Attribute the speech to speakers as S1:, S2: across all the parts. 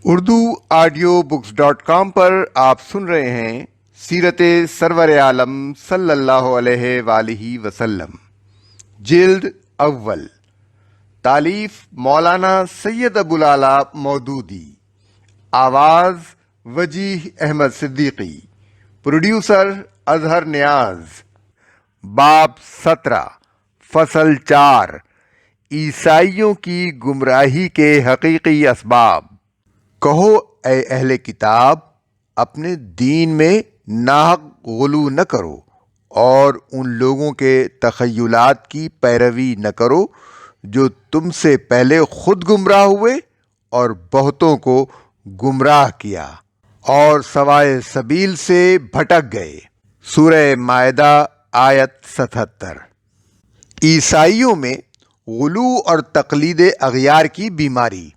S1: Urdu audio books .com پر آپ سن رہے ہیں سیرت سرور عالم صلی اللہ علیہ وآلہ وسلم، جلد اول، تالیف مولانا سید ابوالعلا مودودی، آواز وجیح احمد صدیقی، پروڈیوسر اظہر نیاز۔ باب 17، فصل 4، عیسائیوں کی گمراہی کے حقیقی اسباب۔ کہو اے اہل کتاب، اپنے دین میں ناحق غلو نہ کرو اور ان لوگوں کے تخیلات کی پیروی نہ کرو جو تم سے پہلے خود گمراہ ہوئے اور بہتوں کو گمراہ کیا اور سوائے سبیل سے بھٹک گئے۔ سورہ مائدہ آیت 77۔ عیسائیوں میں غلو اور تقلید اغیار کی بیماری۔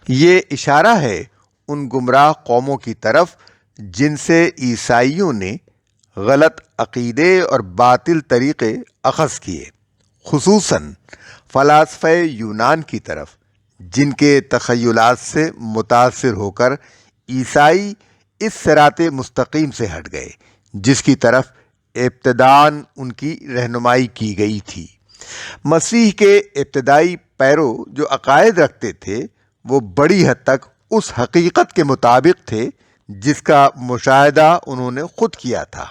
S1: یہ اشارہ ہے ان گمراہ قوموں کی طرف جن سے عیسائیوں نے غلط عقیدے اور باطل طریقے اخذ کیے، خصوصاً فلاسفہ یونان کی طرف جن کے تخیلات سے متاثر ہو کر عیسائی اس صراط مستقیم سے ہٹ گئے جس کی طرف ابتداءً ان کی رہنمائی کی گئی تھی۔ مسیح کے ابتدائی پیرو جو عقائد رکھتے تھے وہ بڑی حد تک اس حقیقت کے مطابق تھے جس کا مشاہدہ انہوں نے خود کیا تھا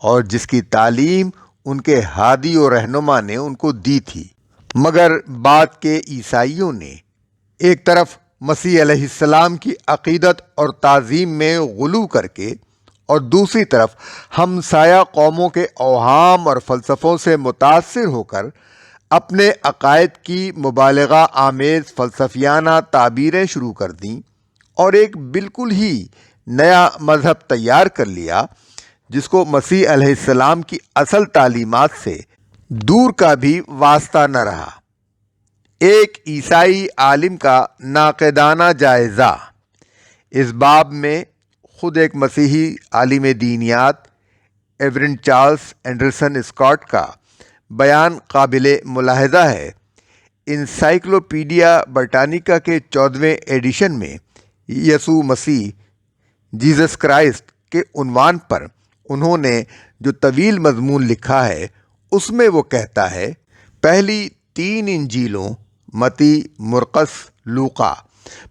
S1: اور جس کی تعلیم ان کے ہادی و رہنما نے ان کو دی تھی، مگر بعد کے عیسائیوں نے ایک طرف مسیح علیہ السلام کی عقیدت اور تعظیم میں غلو کر کے اور دوسری طرف ہمسایہ قوموں کے اوہام اور فلسفوں سے متاثر ہو کر اپنے عقائد کی مبالغہ آمیز فلسفیانہ تعبیریں شروع کر دیں اور ایک بالکل ہی نیا مذہب تیار کر لیا جس کو مسیح علیہ السلام کی اصل تعلیمات سے دور کا بھی واسطہ نہ رہا۔ ایک عیسائی عالم کا ناقدانہ جائزہ۔ اس باب میں خود ایک مسیحی عالم دینیات ایورن چارلس اینڈرسن اسکاٹ کا بیان قابل ملاحظہ ہے۔ انسائکلوپیڈیا برٹانیکا کے 14ویں ایڈیشن میں یسوع مسیح جیزس کرائسٹ کے عنوان پر انہوں نے جو طویل مضمون لکھا ہے اس میں وہ کہتا ہے، پہلی 3 انجیلوں متی، مرقس، لوقا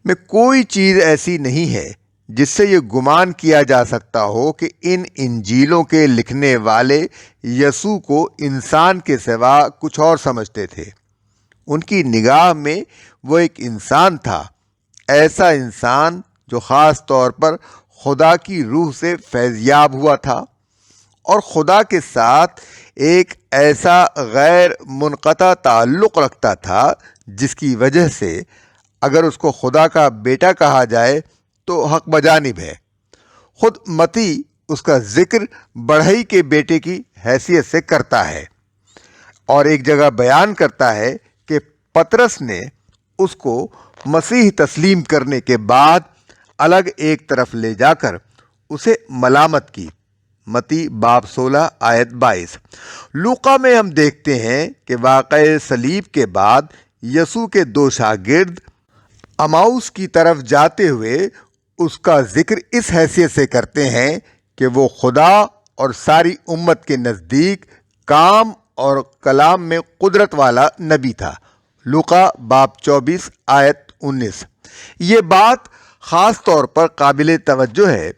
S1: میں کوئی چیز ایسی نہیں ہے جس سے یہ گمان کیا جا سکتا ہو کہ ان انجیلوں کے لکھنے والے یسوع کو انسان کے سوا کچھ اور سمجھتے تھے۔ ان کی نگاہ میں وہ ایک انسان تھا، ایسا انسان جو خاص طور پر خدا کی روح سے فیضیاب ہوا تھا اور خدا کے ساتھ ایک ایسا غیر منقطع تعلق رکھتا تھا جس کی وجہ سے اگر اس کو خدا کا بیٹا کہا جائے تو حق بجانب ہے۔ خود متی اس کا ذکر بڑھئی کے بیٹے کی حیثیت سے کرتا ہے اور ایک جگہ بیان کرتا ہے کہ پطرس نے اس کو مسیح تسلیم کرنے کے بعد الگ ایک طرف لے جا کر اسے ملامت کی۔ متی باب 16 آیت 22۔ لوقا میں ہم دیکھتے ہیں کہ واقعہ صلیب کے بعد یسوع کے 2 شاگرد اماؤس کی طرف جاتے ہوئے اس کا ذکر اس حیثیت سے کرتے ہیں کہ وہ خدا اور ساری امت کے نزدیک کام اور کلام میں قدرت والا نبی تھا۔ لوقا باب 24 آیت 19۔ یہ بات خاص طور پر قابل توجہ ہے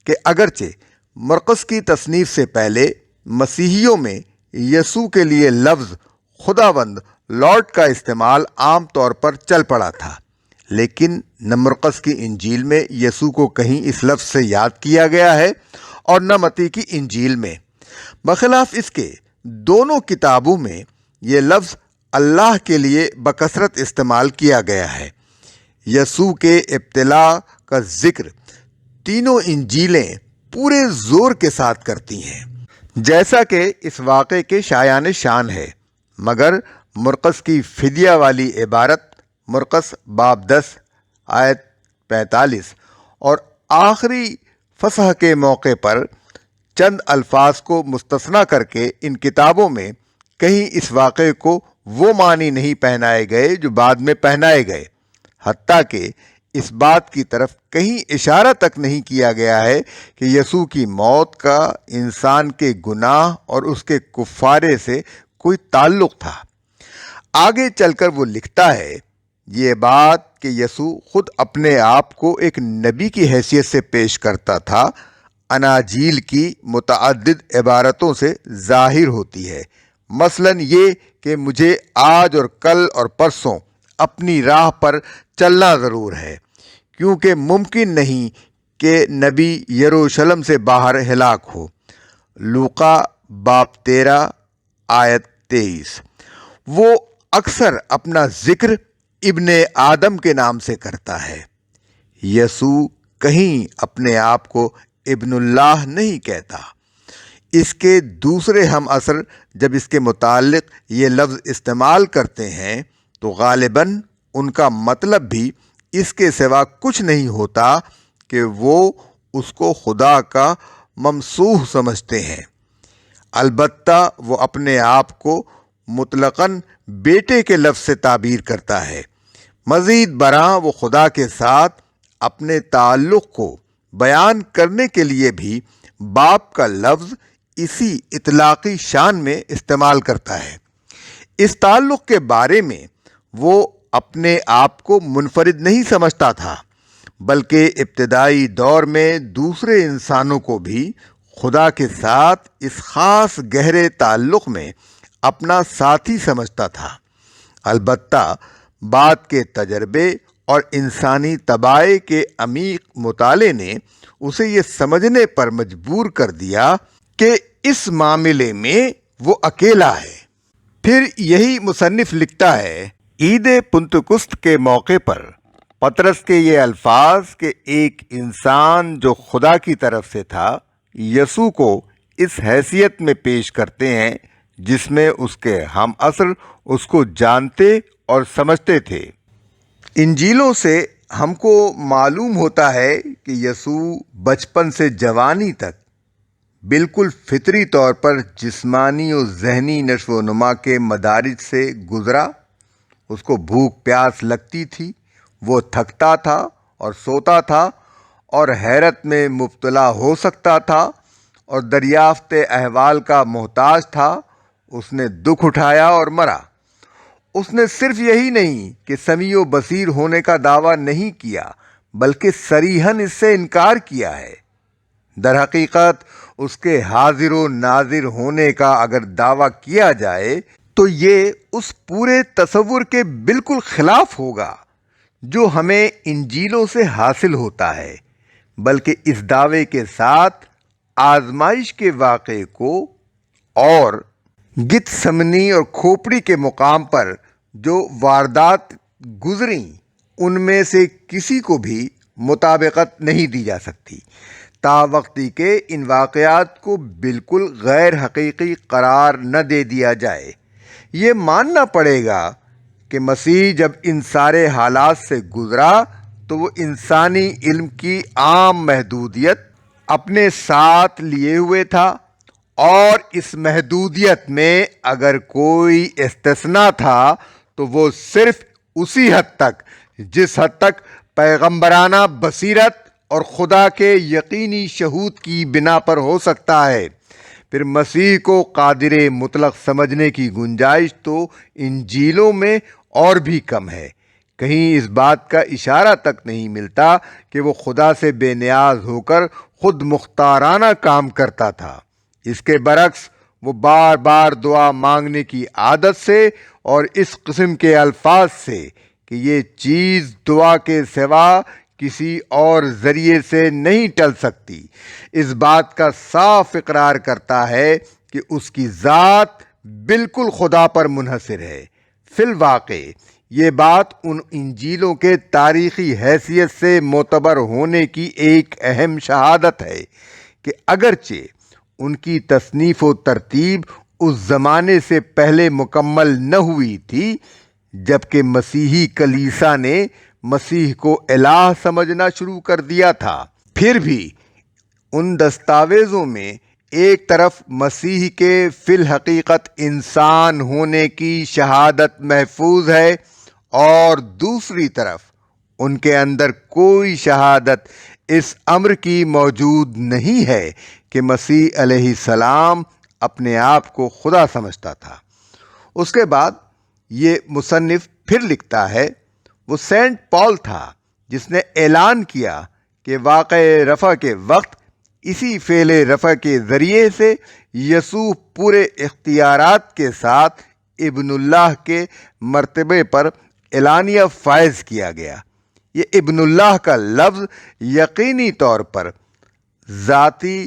S1: کہ اگرچہ مرقس کی تصنیف سے پہلے مسیحیوں میں یسوع کے لیے لفظ خداوند، لارڈ کا استعمال عام طور پر چل پڑا تھا، لیکن نہ مرقس کی انجیل میں یسوع کو کہیں اس لفظ سے یاد کیا گیا ہے اور نہ متی کی انجیل میں۔ بخلاف اس کے دونوں کتابوں میں یہ لفظ اللہ کے لیے بکثرت استعمال کیا گیا ہے۔ یسوع کے ابتلاء کا ذکر تینوں انجیلیں پورے زور کے ساتھ کرتی ہیں، جیسا کہ اس واقعے کے شایان شان ہے، مگر مرقس کی فدیہ والی عبارت مرقس باب 10 آیت 45 اور آخری فصح کے موقع پر چند الفاظ کو مستثنیٰ کر کے ان کتابوں میں کہیں اس واقعے کو وہ معنی نہیں پہنائے گئے جو بعد میں پہنائے گئے، حتیٰ کہ اس بات کی طرف کہیں اشارہ تک نہیں کیا گیا ہے کہ یسوع کی موت کا انسان کے گناہ اور اس کے کفارے سے کوئی تعلق تھا۔ آگے چل کر وہ لکھتا ہے، یہ بات کہ یسوع خود اپنے آپ کو ایک نبی کی حیثیت سے پیش کرتا تھا، اناجیل کی متعدد عبارتوں سے ظاہر ہوتی ہے۔ مثلاً یہ کہ مجھے آج اور کل اور پرسوں اپنی راہ پر چلنا ضرور ہے، کیونکہ ممکن نہیں کہ نبی یروشلم سے باہر ہلاک ہو۔ لوقا باب 13 آیت 23۔ وہ اکثر اپنا ذکر ابن آدم کے نام سے کرتا ہے۔ یسوع کہیں اپنے آپ کو ابن اللہ نہیں کہتا۔ اس کے دوسرے ہم عصر جب اس کے متعلق یہ لفظ استعمال کرتے ہیں تو غالباً ان کا مطلب بھی اس کے سوا کچھ نہیں ہوتا کہ وہ اس کو خدا کا ممسوح سمجھتے ہیں۔ البتہ وہ اپنے آپ کو مطلقاً بیٹے کے لفظ سے تعبیر کرتا ہے۔ مزید برآں وہ خدا کے ساتھ اپنے تعلق کو بیان کرنے کے لیے بھی باپ کا لفظ اسی اطلاقی شان میں استعمال کرتا ہے۔ اس تعلق کے بارے میں وہ اپنے آپ کو منفرد نہیں سمجھتا تھا، بلکہ ابتدائی دور میں دوسرے انسانوں کو بھی خدا کے ساتھ اس خاص گہرے تعلق میں اپنا ساتھی سمجھتا تھا۔ البتہ بعد کے تجربے اور انسانی طبائع کے عمیق مطالعے نے اسے یہ سمجھنے پر مجبور کر دیا کہ اس معاملے میں وہ اکیلا ہے۔ پھر یہی مصنف لکھتا ہے، عید پنتکست کے موقع پر پطرس کے یہ الفاظ کہ ایک انسان جو خدا کی طرف سے تھا یسوع کو اس حیثیت میں پیش کرتے ہیں جس میں اس کے ہم عصر اس کو جانتے اور سمجھتے تھے۔ انجیلوں سے ہم کو معلوم ہوتا ہے کہ یسوع بچپن سے جوانی تک بالکل فطری طور پر جسمانی اور ذہنی نشو و نما کے مدارج سے گزرا۔ اس کو بھوک پیاس لگتی تھی، وہ تھکتا تھا اور سوتا تھا اور حیرت میں مبتلا ہو سکتا تھا اور دریافت احوال کا محتاج تھا۔ اس نے دکھ اٹھایا اور مرا۔ اس نے صرف یہی نہیں کہ سمیع و بصیر ہونے کا دعویٰ نہیں کیا بلکہ صریحاً اس سے انکار کیا ہے۔ در حقیقت اس کے حاضر و ناظر ہونے کا اگر دعویٰ کیا جائے تو یہ اس پورے تصور کے بالکل خلاف ہوگا جو ہمیں انجیلوں سے حاصل ہوتا ہے، بلکہ اس دعوے کے ساتھ آزمائش کے واقعے کو اور گتسمنی اور کھوپڑی کے مقام پر جو واردات گزریں ان میں سے کسی کو بھی مطابقت نہیں دی جا سکتی۔ تا وقتی کے ان واقعات کو بالکل غیر حقیقی قرار نہ دے دیا جائے، یہ ماننا پڑے گا کہ مسیح جب ان سارے حالات سے گزرا تو وہ انسانی علم کی عام محدودیت اپنے ساتھ لیے ہوئے تھا، اور اس محدودیت میں اگر کوئی استثناء تھا تو وہ صرف اسی حد تک جس حد تک پیغمبرانہ بصیرت اور خدا کے یقینی شہود کی بنا پر ہو سکتا ہے۔ پھر مسیح کو قادر مطلق سمجھنے کی گنجائش تو انجیلوں میں اور بھی کم ہے۔ کہیں اس بات کا اشارہ تک نہیں ملتا کہ وہ خدا سے بے نیاز ہو کر خود مختارانہ کام کرتا تھا۔ اس کے برعکس وہ بار بار دعا مانگنے کی عادت سے اور اس قسم کے الفاظ سے کہ یہ چیز دعا کے سوا کسی اور ذریعے سے نہیں ٹل سکتی، اس بات کا صاف اقرار کرتا ہے کہ اس کی ذات بالکل خدا پر منحصر ہے۔ فی الواقع یہ بات ان انجیلوں کے تاریخی حیثیت سے معتبر ہونے کی ایک اہم شہادت ہے کہ اگرچہ ان کی تصنیف و ترتیب اس زمانے سے پہلے مکمل نہ ہوئی تھی جبکہ مسیحی کلیسا نے مسیح کو الہ سمجھنا شروع کر دیا تھا، پھر بھی ان دستاویزوں میں ایک طرف مسیح کے فی الحقیقت انسان ہونے کی شہادت محفوظ ہے اور دوسری طرف ان کے اندر کوئی شہادت اس امر کی موجود نہیں ہے کہ مسیح علیہ السلام اپنے آپ کو خدا سمجھتا تھا۔ اس کے بعد یہ مصنف پھر لکھتا ہے، وہ سینٹ پال تھا جس نے اعلان کیا کہ واقع رفع کے وقت اسی فعل رفع کے ذریعے سے یسوع پورے اختیارات کے ساتھ ابن اللہ کے مرتبے پر اعلانیہ فائز کیا گیا۔ یہ ابن اللہ کا لفظ یقینی طور پر ذاتی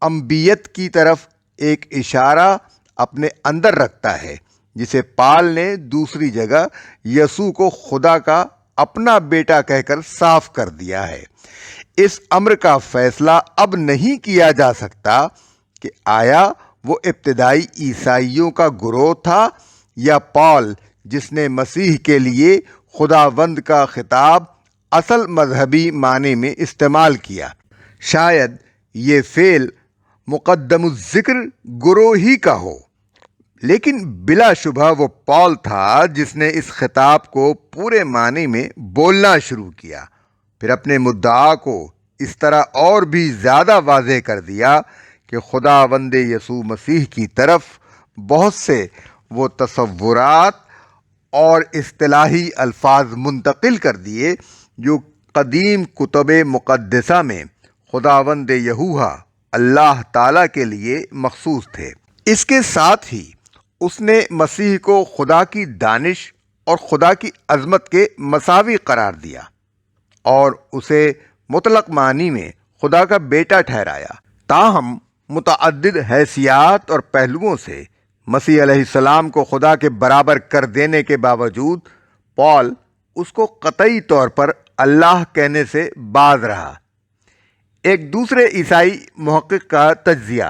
S1: انبیت کی طرف ایک اشارہ اپنے اندر رکھتا ہے، جسے پال نے دوسری جگہ یسوع کو خدا کا اپنا بیٹا کہہ کر صاف کر دیا ہے۔ اس امر کا فیصلہ اب نہیں کیا جا سکتا کہ آیا وہ ابتدائی عیسائیوں کا گروہ تھا یا پال جس نے مسیح کے لیے خداوند کا خطاب اصل مذہبی معنی میں استعمال کیا۔ شاید یہ فعل مقدم الذکر گروہ ہی کا ہو، لیکن بلا شبہ وہ پال تھا جس نے اس خطاب کو پورے معنی میں بولنا شروع کیا، پھر اپنے مدعا کو اس طرح اور بھی زیادہ واضح کر دیا کہ خداوند یسوع مسیح کی طرف بہت سے وہ تصورات اور اصطلاحی الفاظ منتقل کر دیے جو قدیم کتب مقدسہ میں خداوند یہوہ اللہ تعالیٰ کے لیے مخصوص تھے۔ اس کے ساتھ ہی اس نے مسیح کو خدا کی دانش اور خدا کی عظمت کے مساوی قرار دیا اور اسے مطلق معنی میں خدا کا بیٹا ٹھہرایا۔ تاہم متعدد حیثیات اور پہلوؤں سے مسیح علیہ السلام کو خدا کے برابر کر دینے کے باوجود پال اس کو قطعی طور پر اللہ کہنے سے باز رہا۔ ایک دوسرے عیسائی محقق کا تجزیہ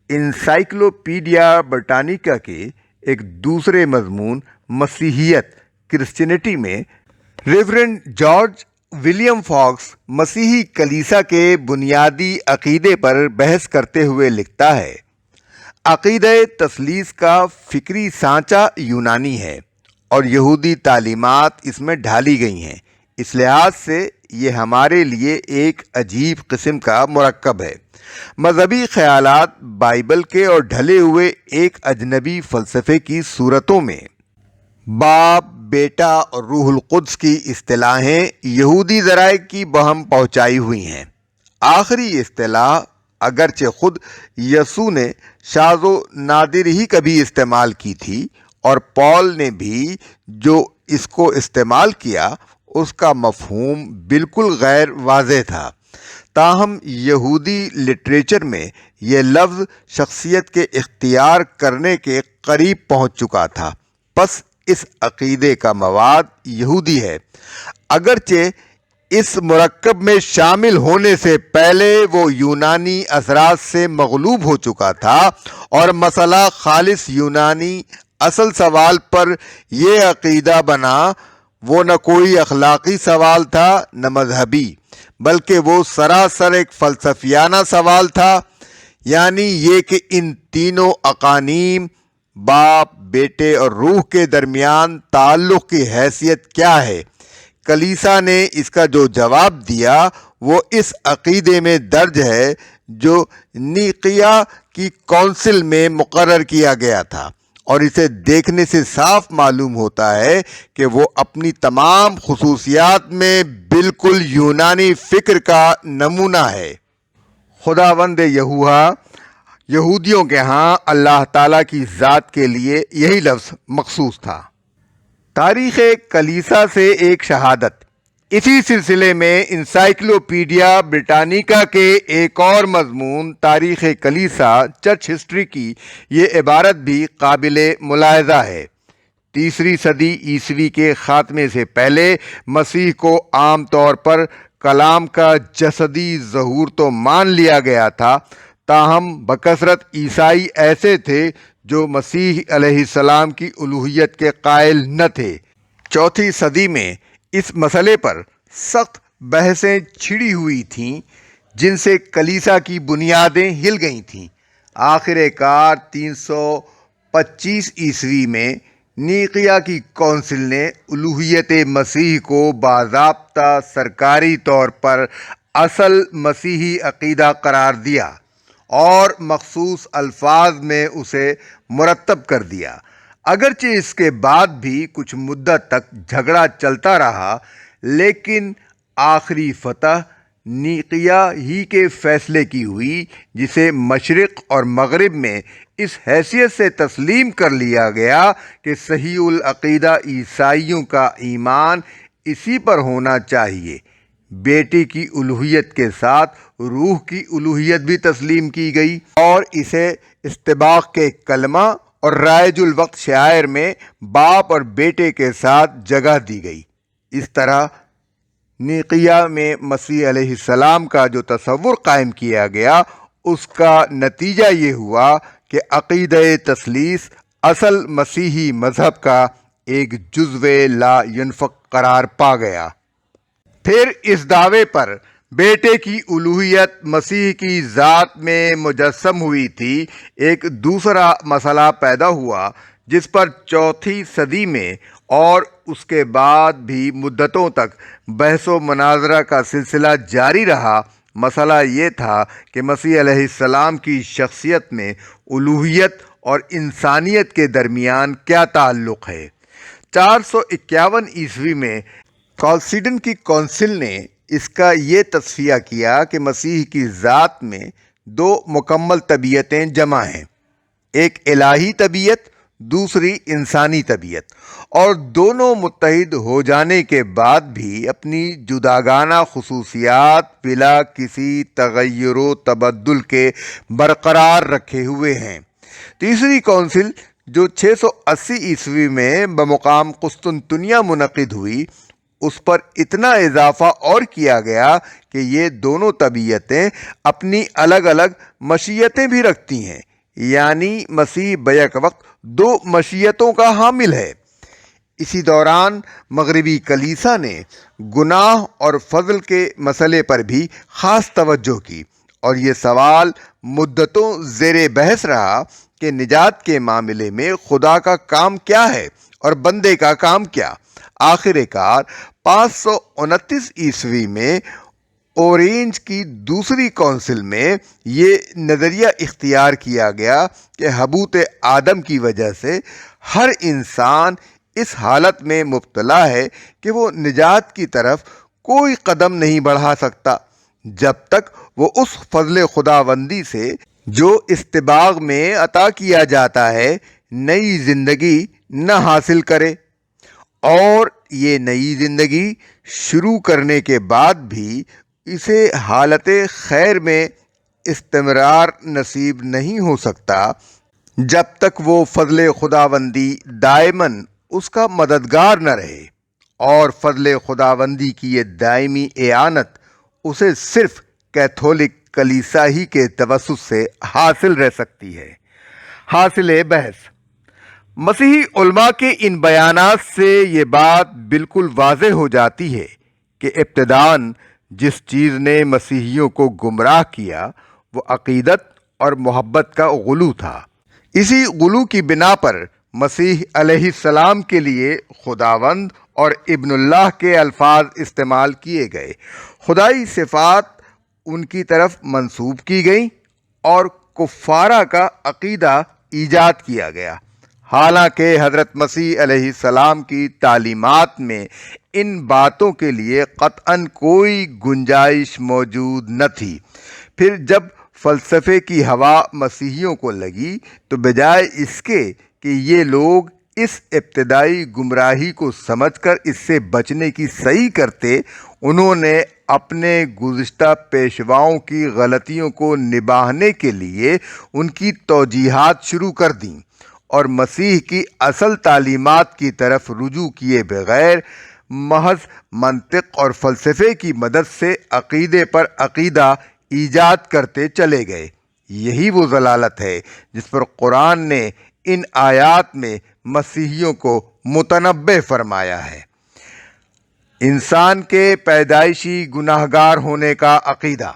S1: انسائکلوپیڈیا برٹانیکا کے ایک دوسرے مضمون مسیحیت کرسچینٹی میں ریورنڈ جارج ولیم فاکس مسیحی کلیسا کے بنیادی عقیدے پر بحث کرتے ہوئے لکھتا ہے، عقیدہ تثلیث کا فکری سانچہ یونانی ہے اور یہودی تعلیمات اس میں ڈھالی گئی ہیں۔ اس لحاظ سے یہ ہمارے لیے ایک عجیب قسم کا مرکب ہے۔ مذہبی خیالات بائبل کے اور ڈھلے ہوئے ایک اجنبی فلسفے کی صورتوں میں باپ، بیٹا اور روح القدس کی اصطلاحیں یہودی ذرائع کی بہم پہنچائی ہوئی ہیں۔ آخری اصطلاح اگرچہ خود یسوع نے شاذ و نادر ہی کبھی استعمال کی تھی اور پال نے بھی جو اس کو استعمال کیا اس کا مفہوم بالکل غیر واضح تھا، تاہم یہودی لٹریچر میں یہ لفظ شخصیت کے اختیار کرنے کے قریب پہنچ چکا تھا۔ پس اس عقیدے کا مواد یہودی ہے، اگرچہ اس مرکب میں شامل ہونے سے پہلے وہ یونانی اثرات سے مغلوب ہو چکا تھا، اور مسئلہ خالص یونانی اصل سوال پر یہ عقیدہ بنا وہ نہ کوئی اخلاقی سوال تھا نہ مذہبی، بلکہ وہ سراسر ایک فلسفیانہ سوال تھا، یعنی یہ کہ ان تینوں اقانیم باپ، بیٹے اور روح کے درمیان تعلق کی حیثیت کیا ہے۔ کلیسا نے اس کا جو جواب دیا وہ اس عقیدے میں درج ہے جو نیقیہ کی کونسل میں مقرر کیا گیا تھا، اور اسے دیکھنے سے صاف معلوم ہوتا ہے کہ وہ اپنی تمام خصوصیات میں بالکل یونانی فکر کا نمونہ ہے۔ خداوند یہوہ یہودیوں کے ہاں اللہ تعالیٰ کی ذات کے لیے یہی لفظ مخصوص تھا۔ تاریخ کلیسا سے ایک شہادت۔ اسی سلسلے میں انسائکلوپیڈیا برٹانیکا کے ایک اور مضمون تاریخ کلیسا چرچ ہسٹری کی یہ عبارت بھی قابل ملاحظہ ہے، 3 صدی عیسوی کے خاتمے سے پہلے مسیح کو عام طور پر کلام کا جسدی ظہور تو مان لیا گیا تھا، تاہم بکثرت عیسائی ایسے تھے جو مسیح علیہ السلام کی الوہیت کے قائل نہ تھے۔ 4 صدی میں اس مسئلے پر سخت بحثیں چھڑی ہوئی تھیں جن سے کلیسا کی بنیادیں ہل گئی تھیں۔ آخر کار 325 عیسوی میں نیقیہ کی کونسل نے الوہیت مسیح کو باضابطہ سرکاری طور پر اصل مسیحی عقیدہ قرار دیا اور مخصوص الفاظ میں اسے مرتب کر دیا۔ اگرچہ اس کے بعد بھی کچھ مدت تک جھگڑا چلتا رہا، لیکن آخری فتح نیقیہ ہی کے فیصلے کی ہوئی، جسے مشرق اور مغرب میں اس حیثیت سے تسلیم کر لیا گیا کہ صحیح العقیدہ عیسائیوں کا ایمان اسی پر ہونا چاہیے۔ بیٹی کی الوہیت کے ساتھ روح کی الوہیت بھی تسلیم کی گئی اور اسے استباق کے کلمہ اور رائج الوقت شعائر میں باپ اور بیٹے کے ساتھ جگہ دی گئی۔ اس طرح نیقیہ میں مسیح علیہ السلام کا جو تصور قائم کیا گیا، اس کا نتیجہ یہ ہوا کہ عقیدہ تثلیث اصل مسیحی مذہب کا ایک جزو لا ینفک قرار پا گیا۔ پھر اس دعوے پر بیٹے کی الوہیت مسیح کی ذات میں مجسم ہوئی تھی، ایک دوسرا مسئلہ پیدا ہوا جس پر چوتھی صدی میں اور اس کے بعد بھی مدتوں تک بحث و مناظرہ کا سلسلہ جاری رہا۔ مسئلہ یہ تھا کہ مسیح علیہ السلام کی شخصیت میں الوہیت اور انسانیت کے درمیان کیا تعلق ہے۔ 451 عیسوی میں کالسیڈن کی کونسل نے اس کا یہ تصفیہ کیا کہ مسیح کی ذات میں دو مکمل طبیعتیں جمع ہیں، ایک الہی طبیعت، دوسری انسانی طبیعت، اور دونوں متحد ہو جانے کے بعد بھی اپنی جداگانہ خصوصیات بلا کسی تغیر و تبدل کے برقرار رکھے ہوئے ہیں۔ تیسری کونسل جو 680 عیسوی میں بمقام قسطنطنیہ منعقد ہوئی، اس پر اتنا اضافہ اور کیا گیا کہ یہ دونوں طبیعتیں اپنی الگ الگ مشیتیں بھی رکھتی ہیں، یعنی مسیح بیک وقت دو مشیتوں کا حامل ہے۔ اسی دوران مغربی کلیسا نے گناہ اور فضل کے مسئلے پر بھی خاص توجہ کی، اور یہ سوال مدتوں زیر بحث رہا کہ نجات کے معاملے میں خدا کا کام کیا ہے اور بندے کا کام کیا۔ آخر کار 529 عیسوی میں اورینج کی دوسری کونسل میں یہ نظریہ اختیار کیا گیا کہ حبوط آدم کی وجہ سے ہر انسان اس حالت میں مبتلا ہے کہ وہ نجات کی طرف کوئی قدم نہیں بڑھا سکتا جب تک وہ اس فضل خداوندی سے جو استباغ میں عطا کیا جاتا ہے نئی زندگی نہ حاصل کرے، اور یہ نئی زندگی شروع کرنے کے بعد بھی اسے حالت خیر میں استمرار نصیب نہیں ہو سکتا جب تک وہ فضل خداوندی دائماً اس کا مددگار نہ رہے، اور فضل خداوندی کی یہ دائمی اعانت اسے صرف کیتھولک کلیسا ہی کے توسط سے حاصل رہ سکتی ہے۔ حاصل بحث: مسیحی علماء کے ان بیانات سے یہ بات بالکل واضح ہو جاتی ہے کہ ابتداً جس چیز نے مسیحیوں کو گمراہ کیا وہ عقیدت اور محبت کا غلو تھا۔ اسی غلو کی بنا پر مسیح علیہ السلام کے لیے خداوند اور ابن اللہ کے الفاظ استعمال کیے گئے، خدائی صفات ان کی طرف منسوب کی گئیں اور کفارہ کا عقیدہ ایجاد کیا گیا، حالانکہ حضرت مسیح علیہ السلام کی تعلیمات میں ان باتوں کے لیے قطعاً کوئی گنجائش موجود نہ تھی۔ پھر جب فلسفے کی ہوا مسیحیوں کو لگی تو بجائے اس کے کہ یہ لوگ اس ابتدائی گمراہی کو سمجھ کر اس سے بچنے کی صحیح کرتے، انہوں نے اپنے گزشتہ پیشواؤں کی غلطیوں کو نباہنے کے لیے ان کی توجیہات شروع کر دیں اور مسیح کی اصل تعلیمات کی طرف رجوع کیے بغیر محض منطق اور فلسفے کی مدد سے عقیدے پر عقیدہ ایجاد کرتے چلے گئے۔ یہی وہ ضلالت ہے جس پر قرآن نے ان آیات میں مسیحیوں کو متنبہ فرمایا ہے۔ انسان کے پیدائشی گناہگار ہونے کا عقیدہ: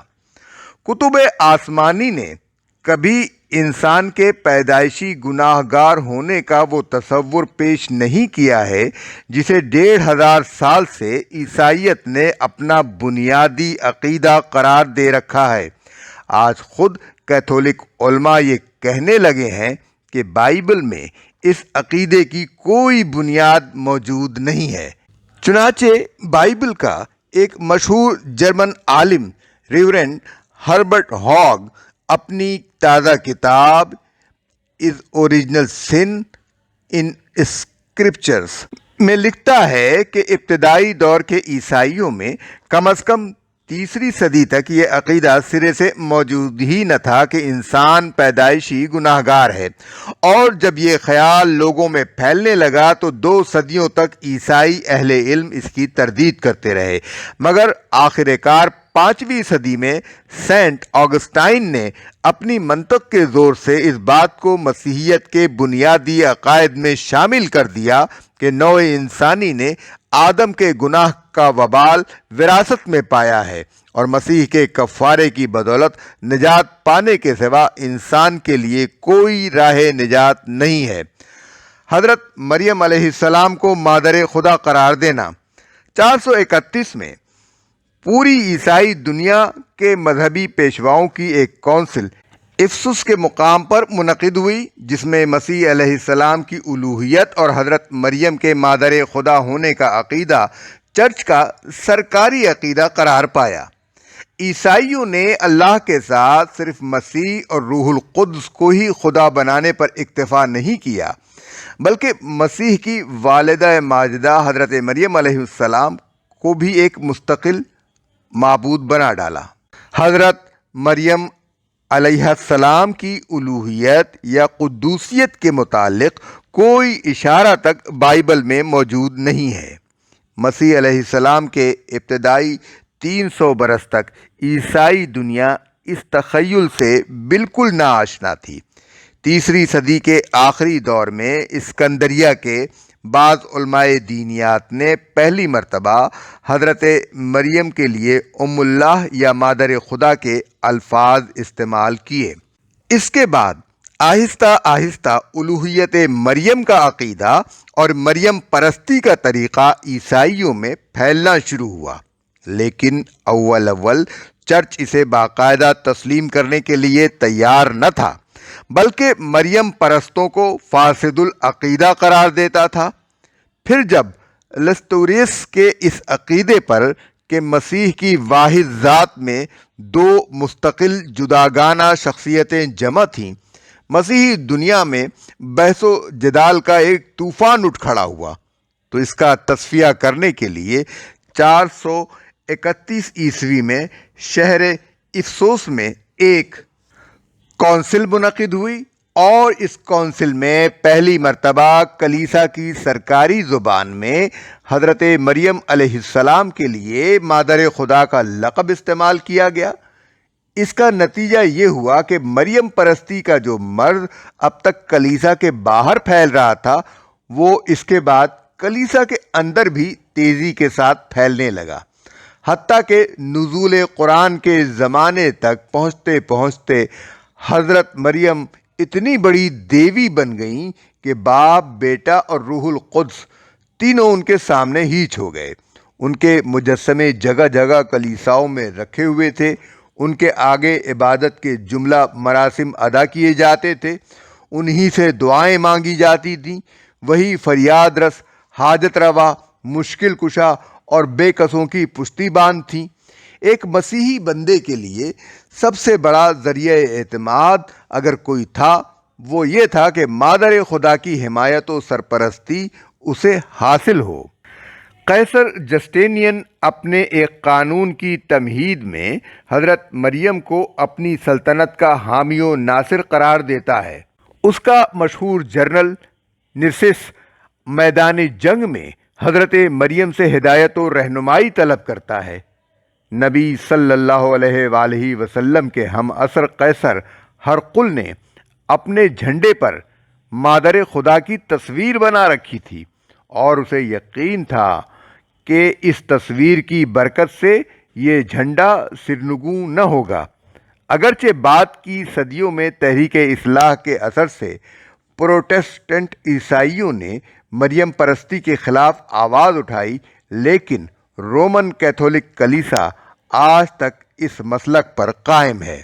S1: کتب آسمانی نے کبھی انسان کے پیدائشی گناہ گار ہونے کا وہ تصور پیش نہیں کیا ہے جسے 1500 سال سے عیسائیت نے اپنا بنیادی عقیدہ قرار دے رکھا ہے۔ آج خود کیتھولک علماء یہ کہنے لگے ہیں کہ بائبل میں اس عقیدے کی کوئی بنیاد موجود نہیں ہے۔ چنانچہ بائبل کا ایک مشہور جرمن عالم ریورنڈ ہربرٹ ہاگ اپنی تازہ کتاب is original sun in scriptures میں لکھتا ہے کہ ابتدائی دور کے عیسائیوں میں کم از کم 3 صدی تک یہ عقیدہ سرے سے موجود ہی نہ تھا کہ انسان پیدائشی گناہ گار ہے، اور جب یہ خیال لوگوں میں پھیلنے لگا تو 2 صدیوں تک عیسائی اہل علم اس کی تردید کرتے رہے، مگر آخر کار 5ویں صدی میں سینٹ آگسٹائن نے اپنی منطق کے زور سے اس بات کو مسیحیت کے بنیادی عقائد میں شامل کر دیا کہ نوع انسانی نے آدم کے گناہ کا وبال وراثت میں پایا ہے، اور مسیح کے کفارے کی بدولت نجات پانے کے سوا انسان کے لیے کوئی راہ نجات نہیں ہے۔ حضرت مریم علیہ السلام کو مادر خدا قرار دینا 431 میں پوری عیسائی دنیا کے مذہبی پیشواؤں کی ایک کونسل افسس کے مقام پر منعقد ہوئی، جس میں مسیح علیہ السلام کی الوہیت اور حضرت مریم کے مادر خدا ہونے کا عقیدہ چرچ کا سرکاری عقیدہ قرار پایا۔ عیسائیوں نے اللہ کے ساتھ صرف مسیح اور روح القدس کو ہی خدا بنانے پر اکتفا نہیں کیا، بلکہ مسیح کی والدہ ماجدہ حضرت مریم علیہ السلام کو بھی ایک مستقل معبود بنا ڈالا۔ حضرت مریم علیہ السلام کی الوہیت یا قدوسیت کے متعلق کوئی اشارہ تک بائبل میں موجود نہیں ہے۔ مسیح علیہ السلام کے ابتدائی 300 برس تک عیسائی دنیا اس تخیل سے بالکل ناآشنا تھی۔ 3 صدی کے آخری دور میں اسکندریہ کے بعض علماء دینیات نے پہلی مرتبہ حضرت مریم کے لیے ام اللہ یا مادر خدا کے الفاظ استعمال کیے۔ اس کے بعد آہستہ آہستہ الوہیت مریم کا عقیدہ اور مریم پرستی کا طریقہ عیسائیوں میں پھیلنا شروع ہوا، لیکن اول چرچ اسے باقاعدہ تسلیم کرنے کے لیے تیار نہ تھا، بلکہ مریم پرستوں کو فاسد العقیدہ قرار دیتا تھا۔ پھر جب لستوریس کے اس عقیدے پر کہ مسیح کی واحد ذات میں 2 مستقل جداگانہ شخصیتیں جمع تھیں، مسیحی دنیا میں بحث و جدال کا ایک طوفان اٹھ کھڑا ہوا، تو اس کا تصفیہ کرنے کے لیے 431 عیسوی میں شہر افسوس میں ایک کونسل منعقد ہوئی، اور اس کونسل میں پہلی مرتبہ کلیسا کی سرکاری زبان میں حضرت مریم علیہ السلام کے لیے مادر خدا کا لقب استعمال کیا گیا۔ اس کا نتیجہ یہ ہوا کہ مریم پرستی کا جو مرض اب تک کلیسا کے باہر پھیل رہا تھا، وہ اس کے بعد کلیسا کے اندر بھی تیزی کے ساتھ پھیلنے لگا، حتیٰ کہ نزول قرآن کے زمانے تک پہنچتے پہنچتے حضرت مریم اتنی بڑی دیوی بن گئیں کہ باپ، بیٹا اور روح القدس تینوں ان کے سامنے ہیچ ہو گئے۔ ان کے مجسمے جگہ جگہ کلیساؤں میں رکھے ہوئے تھے، ان کے آگے عبادت کے جملہ مراسم ادا کیے جاتے تھے، انہی سے دعائیں مانگی جاتی تھیں، وہی فریاد رس، حاجت روا، مشکل کشا اور بے کسوں کی پشتیبان تھیں۔ ایک مسیحی بندے کے لیے سب سے بڑا ذریعہ اعتماد اگر کوئی تھا، وہ یہ تھا کہ مادر خدا کی حمایت و سرپرستی اسے حاصل ہو۔ قیصر جسٹینین اپنے ایک قانون کی تمہید میں حضرت مریم کو اپنی سلطنت کا حامی و ناصر قرار دیتا ہے۔ اس کا مشہور جرنل نرسس میدان جنگ میں حضرت مریم سے ہدایت و رہنمائی طلب کرتا ہے۔ نبی صلی اللہ علیہ وآلہ وسلم کے ہم عصر قیصر ہرقل نے اپنے جھنڈے پر مادر خدا کی تصویر بنا رکھی تھی، اور اسے یقین تھا کہ اس تصویر کی برکت سے یہ جھنڈا سرنگوں نہ ہوگا۔ اگرچہ بعد کی صدیوں میں تحریک اصلاح کے اثر سے پروٹسٹنٹ عیسائیوں نے مریم پرستی کے خلاف آواز اٹھائی، لیکن رومن کیتھولک کلیسا آج تک اس مسلک پر قائم ہے۔